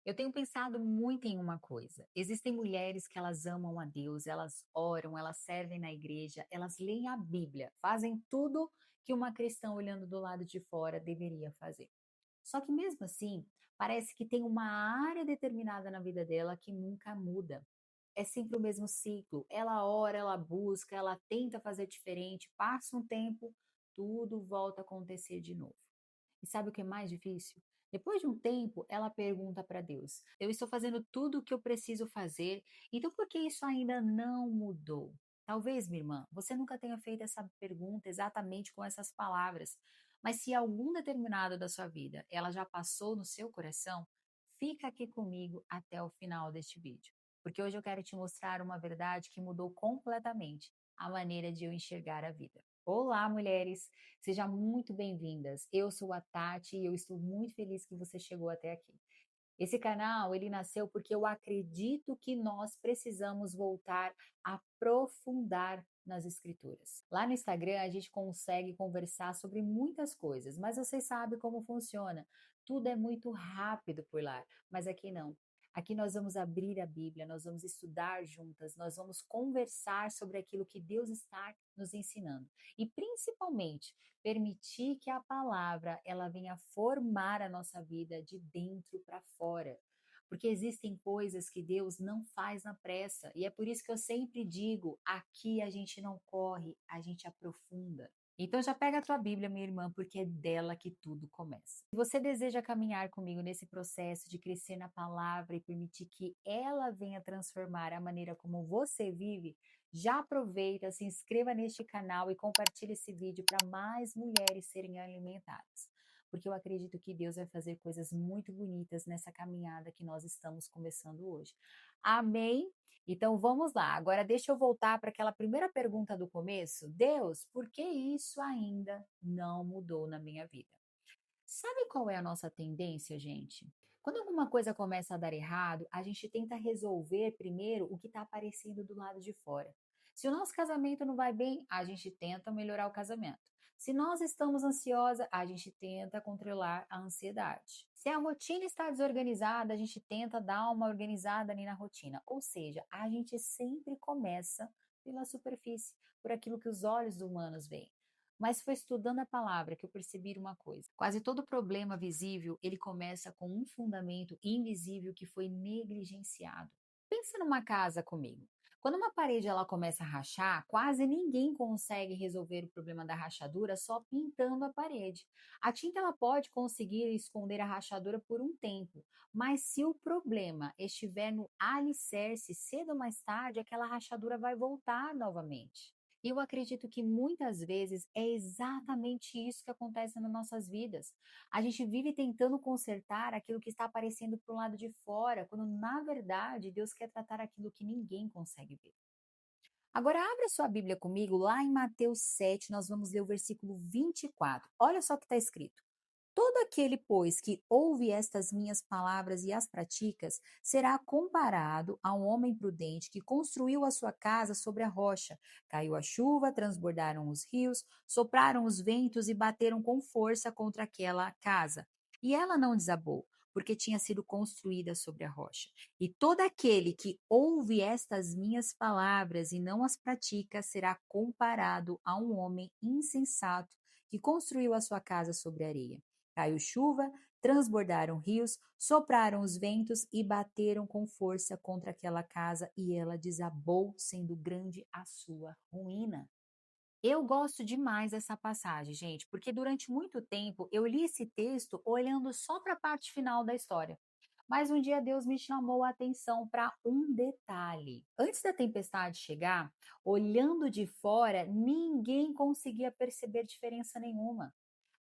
Eu tenho pensado muito em uma coisa. Existem mulheres que elas amam a Deus, elas oram, elas servem na igreja, elas leem a Bíblia, fazem tudo que uma cristã olhando do lado de fora deveria fazer. Só que mesmo assim, parece que tem uma área determinada na vida dela que nunca muda. É sempre o mesmo ciclo. Ela ora, ela busca, ela tenta fazer diferente, passa um tempo, tudo volta a acontecer de novo. E sabe o que é mais difícil? Depois de um tempo, ela pergunta para Deus: Eu estou fazendo tudo o que eu preciso fazer, então por que isso ainda não mudou? Talvez, minha irmã, você nunca tenha feito essa pergunta exatamente com essas palavras, mas se algum determinado da sua vida ela já passou no seu coração, fica aqui comigo até o final deste vídeo, porque hoje eu quero te mostrar uma verdade que mudou completamente a maneira de eu enxergar a vida. Olá, mulheres! Sejam muito bem-vindas. Eu sou a Tati e eu estou muito feliz que você chegou até aqui. Esse canal, ele nasceu porque eu acredito que nós precisamos voltar a aprofundar nas escrituras. Lá no Instagram a gente consegue conversar sobre muitas coisas, mas vocês sabem como funciona. Tudo é muito rápido por lá, mas aqui não. Aqui nós vamos abrir a Bíblia, nós vamos estudar juntas, nós vamos conversar sobre aquilo que Deus está nos ensinando. E principalmente permitir que a palavra ela venha formar a nossa vida de dentro para fora. Porque existem coisas que Deus não faz na pressa, e é por isso que eu sempre digo, aqui a gente não corre, a gente aprofunda. Então já pega a tua Bíblia, minha irmã, porque é dela que tudo começa. Se você deseja caminhar comigo nesse processo de crescer na palavra e permitir que ela venha transformar a maneira como você vive, já aproveita, se inscreva neste canal e compartilhe esse vídeo para mais mulheres serem alimentadas. Porque eu acredito que Deus vai fazer coisas muito bonitas nessa caminhada que nós estamos começando hoje. Amém? Então vamos lá. Agora deixa eu voltar para aquela primeira pergunta do começo. Deus, por que isso ainda não mudou na minha vida? Sabe qual é a nossa tendência, gente? Quando alguma coisa começa a dar errado, a gente tenta resolver primeiro o que está aparecendo do lado de fora. Se o nosso casamento não vai bem, a gente tenta melhorar o casamento. Se nós estamos ansiosa, a gente tenta controlar a ansiedade. Se a rotina está desorganizada, a gente tenta dar uma organizada ali na rotina. Ou seja, a gente sempre começa pela superfície, por aquilo que os olhos humanos veem. Mas foi estudando a palavra que eu percebi uma coisa. Quase todo problema visível, ele começa com um fundamento invisível que foi negligenciado. Pensa numa casa comigo. Quando uma parede ela começa a rachar, quase ninguém consegue resolver o problema da rachadura só pintando a parede. A tinta ela pode conseguir esconder a rachadura por um tempo, mas se o problema estiver no alicerce, cedo ou mais tarde, aquela rachadura vai voltar novamente. E eu acredito que muitas vezes é exatamente isso que acontece nas nossas vidas. A gente vive tentando consertar aquilo que está aparecendo para o lado de fora, quando na verdade Deus quer tratar aquilo que ninguém consegue ver. Agora abra sua Bíblia comigo lá em Mateus 7, nós vamos ler o versículo 24. Olha só o que está escrito. Todo aquele, pois, que ouve estas minhas palavras e as praticas, será comparado a um homem prudente que construiu a sua casa sobre a rocha. Caiu a chuva, transbordaram os rios, sopraram os ventos e bateram com força contra aquela casa. E ela não desabou, porque tinha sido construída sobre a rocha. E todo aquele que ouve estas minhas palavras e não as pratica, será comparado a um homem insensato que construiu a sua casa sobre a areia. Caiu chuva, transbordaram rios, sopraram os ventos e bateram com força contra aquela casa, e ela desabou, sendo grande a sua ruína. Eu gosto demais dessa passagem, gente, porque durante muito tempo eu li esse texto olhando só para a parte final da história. Mas um dia Deus me chamou a atenção para um detalhe. Antes da tempestade chegar, olhando de fora, ninguém conseguia perceber diferença nenhuma.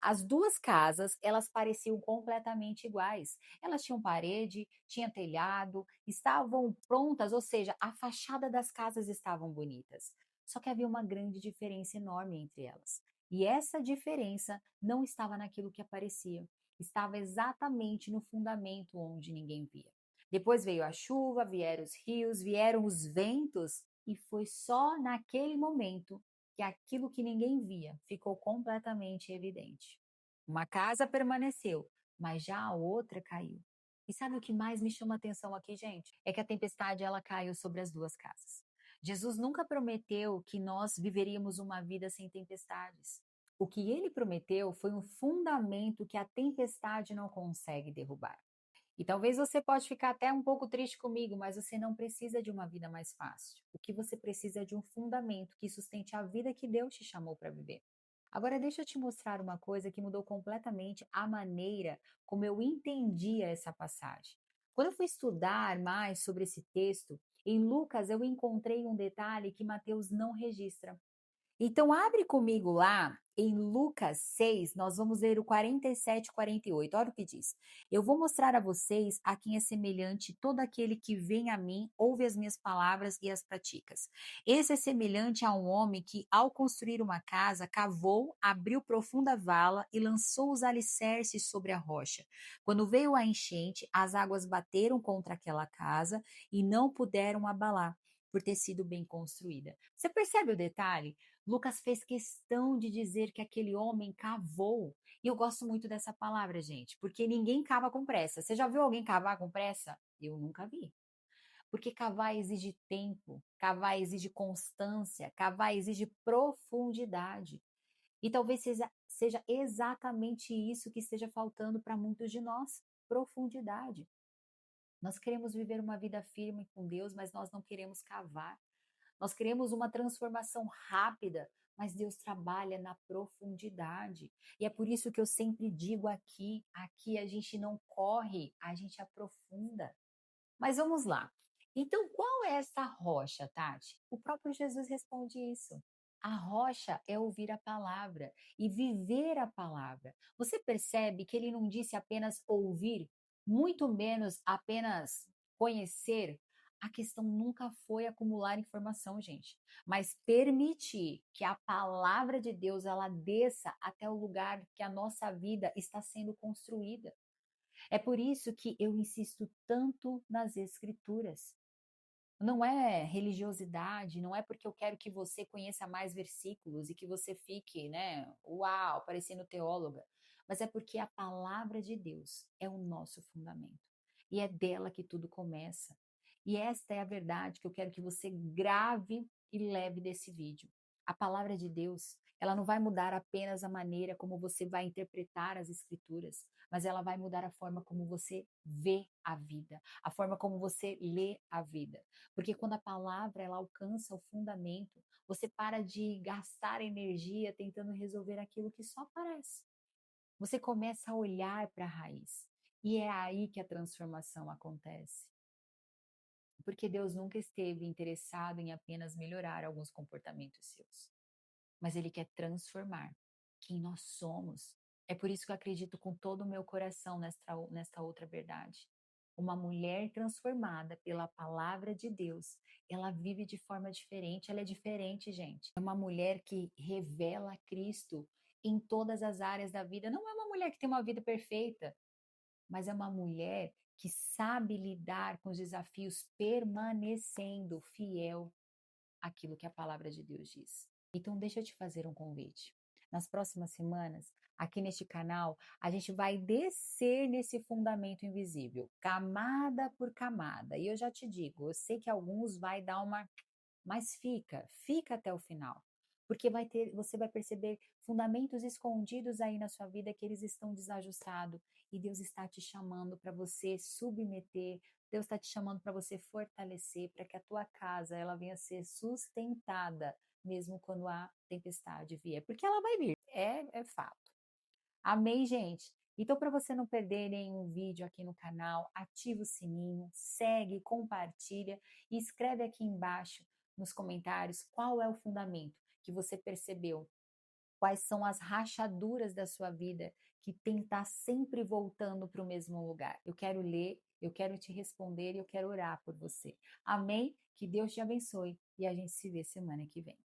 As duas casas, elas pareciam completamente iguais. Elas tinham parede, tinha telhado, estavam prontas, ou seja, a fachada das casas estavam bonitas. Só que havia uma grande diferença enorme entre elas. E essa diferença não estava naquilo que aparecia, estava exatamente no fundamento onde ninguém via. Depois veio a chuva, vieram os rios, vieram os ventos, e foi só naquele momento que aquilo que ninguém via ficou completamente evidente. Uma casa permaneceu, mas já a outra caiu. E sabe o que mais me chama atenção aqui, gente? É que a tempestade ela caiu sobre as duas casas. Jesus nunca prometeu que nós viveríamos uma vida sem tempestades. O que ele prometeu foi um fundamento que a tempestade não consegue derrubar. E talvez você pode ficar até um pouco triste comigo, mas você não precisa de uma vida mais fácil. O que você precisa é de um fundamento que sustente a vida que Deus te chamou para viver. Agora deixa eu te mostrar uma coisa que mudou completamente a maneira como eu entendia essa passagem. Quando eu fui estudar mais sobre esse texto, em Lucas eu encontrei um detalhe que Mateus não registra. Então, abre comigo lá em Lucas 6, nós vamos ler o 47 e 48. Olha o que diz. Eu vou mostrar a vocês a quem é semelhante todo aquele que vem a mim, ouve as minhas palavras e as pratica. Esse é semelhante a um homem que, ao construir uma casa, cavou, abriu profunda vala e lançou os alicerces sobre a rocha. Quando veio a enchente, as águas bateram contra aquela casa e não puderam abalar, por ter sido bem construída. Você percebe o detalhe? Lucas fez questão de dizer que aquele homem cavou. E eu gosto muito dessa palavra, gente, porque ninguém cava com pressa. Você já viu alguém cavar com pressa? Eu nunca vi. Porque cavar exige tempo, cavar exige constância, cavar exige profundidade. E talvez seja exatamente isso que esteja faltando para muitos de nós: profundidade. Nós queremos viver uma vida firme com Deus, mas nós não queremos cavar. Nós queremos uma transformação rápida, mas Deus trabalha na profundidade. E é por isso que eu sempre digo aqui a gente não corre, a gente aprofunda. Mas vamos lá. Então, qual é essa rocha, Tati? O próprio Jesus responde isso. A rocha é ouvir a palavra e viver a palavra. Você percebe que ele não disse apenas ouvir, muito menos apenas conhecer. A questão nunca foi acumular informação, gente, mas permitir que a palavra de Deus ela desça até o lugar que a nossa vida está sendo construída. É por isso que eu insisto tanto nas escrituras. Não é religiosidade, não é porque eu quero que você conheça mais versículos e que você fique, né, uau, parecendo teóloga, mas é porque a palavra de Deus é o nosso fundamento. E é dela que tudo começa. E esta é a verdade que eu quero que você grave e leve desse vídeo. A palavra de Deus, ela não vai mudar apenas a maneira como você vai interpretar as escrituras, mas ela vai mudar a forma como você vê a vida, a forma como você lê a vida. Porque quando a palavra ela alcança o fundamento, você para de gastar energia tentando resolver aquilo que só parece. Você começa a olhar para a raiz. E é aí que a transformação acontece. Porque Deus nunca esteve interessado em apenas melhorar alguns comportamentos seus, mas Ele quer transformar quem nós somos. É por isso que eu acredito com todo o meu coração nesta outra verdade. Uma mulher transformada pela palavra de Deus, ela vive de forma diferente, ela é diferente, gente. É uma mulher que revela Cristo em todas as áreas da vida. Não é uma mulher que tem uma vida perfeita, mas é uma mulher que sabe lidar com os desafios permanecendo fiel àquilo que a palavra de Deus diz. Então, deixa eu te fazer um convite. Nas próximas semanas, aqui neste canal, a gente vai descer nesse fundamento invisível, camada por camada. E eu já te digo, eu sei que alguns vai dar uma, mas fica até o final. Porque você vai perceber fundamentos escondidos aí na sua vida que eles estão desajustados e Deus está te chamando para você submeter, Deus está te chamando para você fortalecer, para que a tua casa ela venha a ser sustentada mesmo quando a tempestade vier, porque ela vai vir, é fato. Amém, gente? Então, para você não perder nenhum vídeo aqui no canal, ativa o sininho, segue, compartilha e escreve aqui embaixo nos comentários qual é o fundamento que você percebeu, quais são as rachaduras da sua vida que tem que estar sempre voltando para o mesmo lugar. Eu quero ler, eu quero te responder e eu quero orar por você. Amém? Que Deus te abençoe e a gente se vê semana que vem.